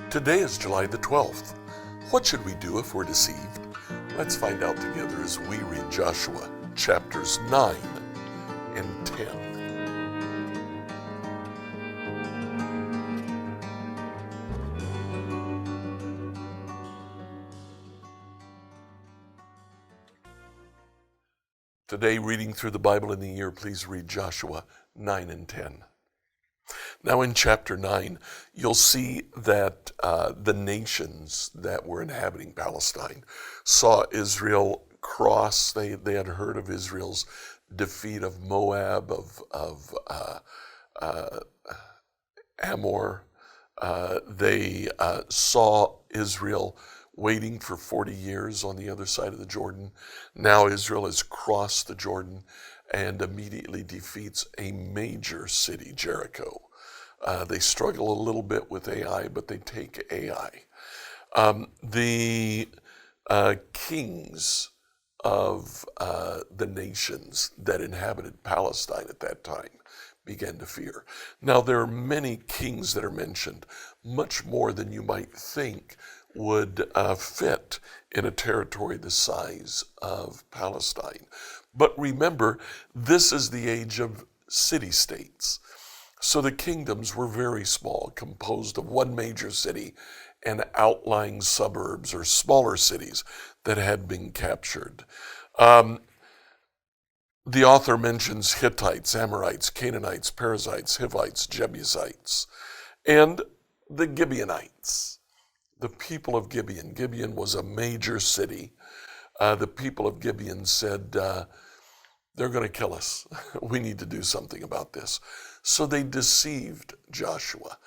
Today is July the 12th. What should we do if we're deceived? Let's find out together as we read Joshua chapters 9 and 10. Today, reading through the Bible in the year, please read Joshua 9 and 10. Now in chapter 9, you'll see that the nations that were inhabiting Palestine saw Israel cross. They had heard of Israel's defeat of Moab, of Amor. They saw Israel waiting for 40 years on the other side of the Jordan. Now Israel has crossed the Jordan and immediately defeats a major city, Jericho. They struggle a little bit with Ai, but they take Ai. The kings of the nations that inhabited Palestine at that time began to fear. Now, there are many kings that are mentioned, much more than you might think would fit in a territory the size of Palestine. But remember, this is the age of city-states. So the kingdoms were very small, composed of one major city and outlying suburbs or smaller cities that had been captured. The author mentions Hittites, Amorites, Canaanites, Perizzites, Hivites, Jebusites, and the Gibeonites. The people of Gibeon. Gibeon was a major city. The people of Gibeon said, they're going to kill us. We need to do something about this. So they deceived Joshua.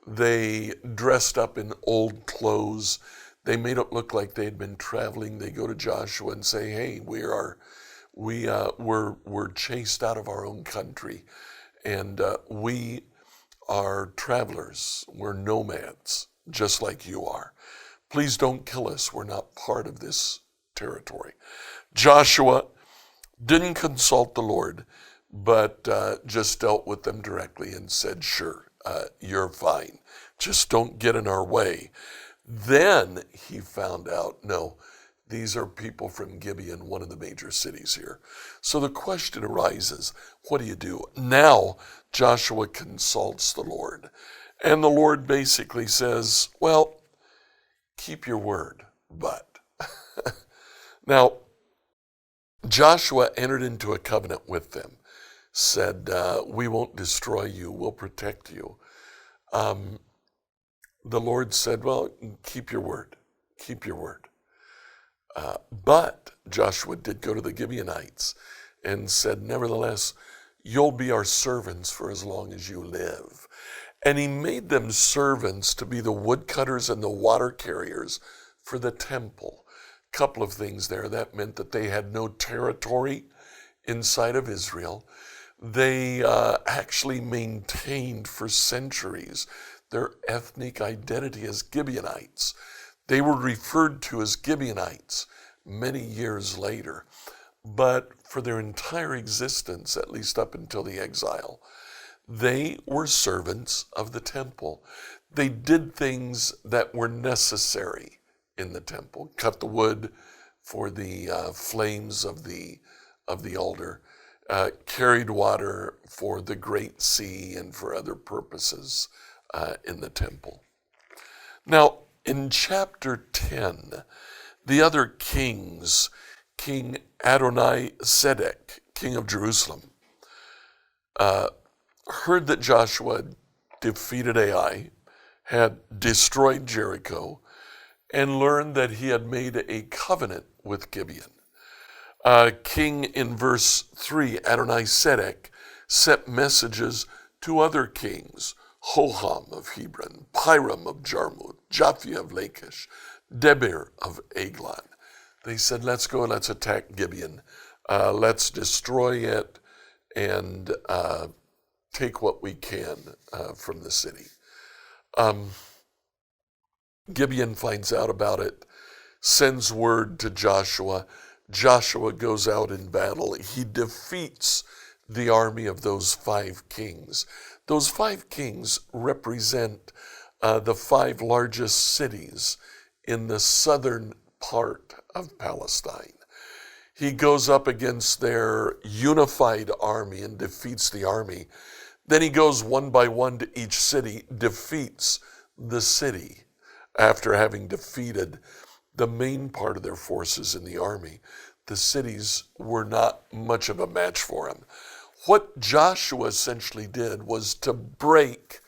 They dressed up in old clothes. They made it look like they had been traveling. They go to Joshua and say, hey, we're chased out of our own country, and we are travelers. We're nomads, just like you are. Please don't kill us. We're not part of this territory. Joshua didn't consult the Lord, but just dealt with them directly and said, sure, you're fine. Just don't get in our way. Then he found out, no, these are people from Gibeon, one of the major cities here. So the question arises, what do you do? Now Joshua consults the Lord. And the Lord basically says, well, keep your word, but. Now, Joshua entered into a covenant with them, said, we won't destroy you, we'll protect you. The Lord said, well, keep your word, keep your word. But Joshua did go to the Gibeonites and said, nevertheless, you'll be our servants for as long as you live. And he made them servants to be the woodcutters and the water carriers for the temple. Couple of things there. That meant that they had no territory inside of Israel. They actually maintained for centuries their ethnic identity as Gibeonites. They were referred to as Gibeonites many years later, but for their entire existence, at least up until the exile, they were servants of the temple. They did things that were necessary in the temple, cut the wood for the flames of the altar, carried water for the great sea and for other purposes in the temple. Now, in chapter 10, the other kings, King Adoni-Sedek, king of Jerusalem, heard that Joshua defeated Ai, had destroyed Jericho, and learned that he had made a covenant with Gibeon. King, in verse 3, Adoni-Sedek, sent messages to other kings, Hoham of Hebron, Piram of Jarmuth, Japhia of Lachish, Debir of Eglon. They said, let's go, let's attack Gibeon. Let's destroy it and take what we can from the city. Gibeon finds out about it, sends word to Joshua, Joshua goes out in battle. He defeats the army of those 5 kings. Those 5 kings represent the 5 largest cities in the southern part of Palestine. He goes up against their unified army and defeats the army. Then he goes one by one to each city, defeats the city after having defeated the main part of their forces in the army. The cities were not much of a match for him. What Joshua essentially did was to break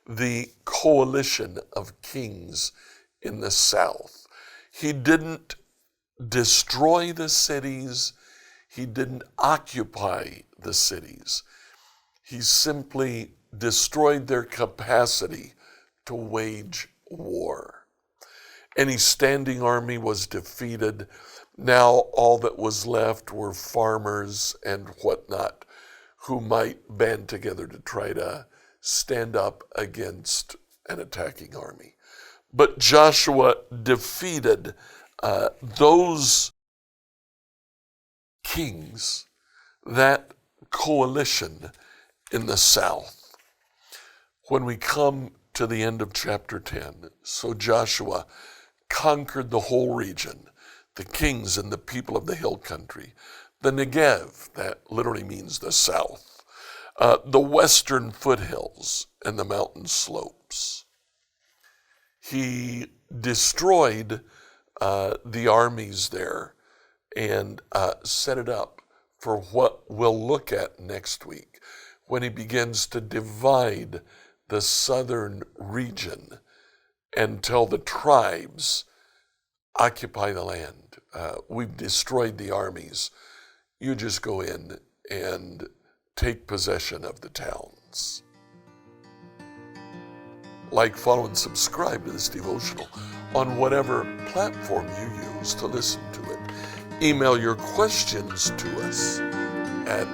the coalition of kings in the south. He didn't destroy the cities. He didn't occupy the cities. He simply destroyed their capacity to wage war. Any standing army was defeated. Now all that was left were farmers and whatnot who might band together to try to stand up against an attacking army. But Joshua defeated those kings, that coalition in the south. When we come to the end of chapter 10, so Joshua conquered the whole region, the kings and the people of the hill country, the Negev, that literally means the south, the western foothills and the mountain slopes. He destroyed the armies there and set it up for what we'll look at next week, when he begins to divide the southern region and tell the tribes, occupy the land. We've destroyed the armies. You just go in and take possession of the towns. Like, follow, and subscribe to this devotional on whatever platform you use to listen to it. Email your questions to us at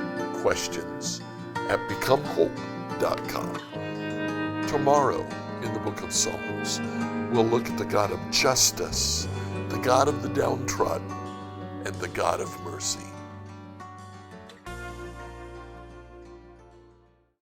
questions@becomehope.com. Tomorrow in the book of Psalms, we'll look at the God of justice, the God of the downtrodden, and the God of mercy.